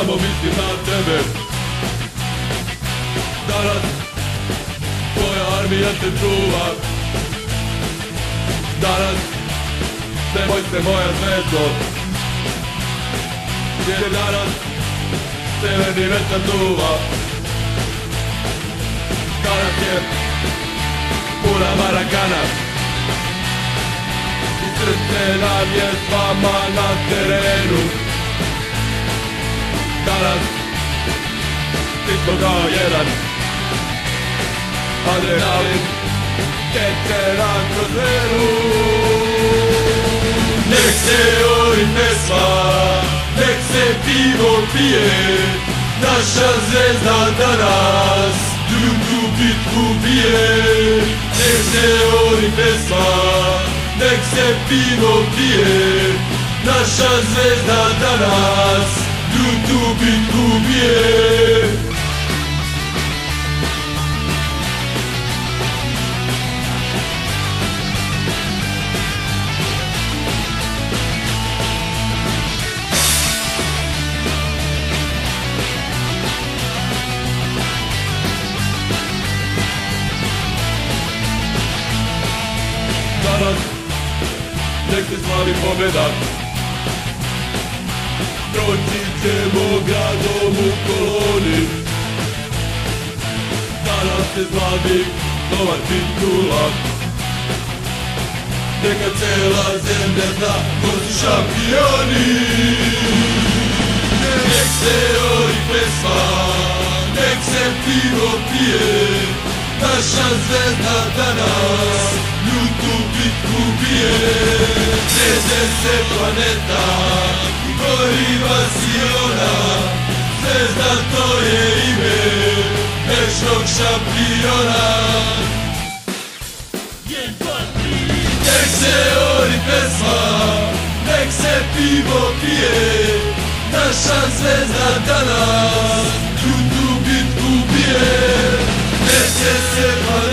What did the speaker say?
samo mislim na tebe. Danas tvoja armija te čuva. Danas nemoj se moja zvezdo, jer danas severni vetar duva. Danas je puna Marakana i srce nam je s vama na terenu. Danas svi smo kao jedan, adrenalin teče nam kroz venu. Nek se ori pesma, nek se pivo pije, naša zvezda danas drugu bitku bije. Nek se ori pesma, nek se pivo pije, naša zvezda danas drugu bitku bije. Danas nek se slavi pobjeda, proći ćemo gradom u koloni. Danas se slavi nova titula, neka cela zemlja zna ko su šampioni. Nek se ori pesma, nek se pivo pije, naša zvezda danas ljutu bitku bije. Trese se planeta i goriva Siona, zvezda to je ime večnog šampiona. Nek se ori pesma, nek se pivo pije, naša zvezda danas ljutu bitku bije. Trese se planeta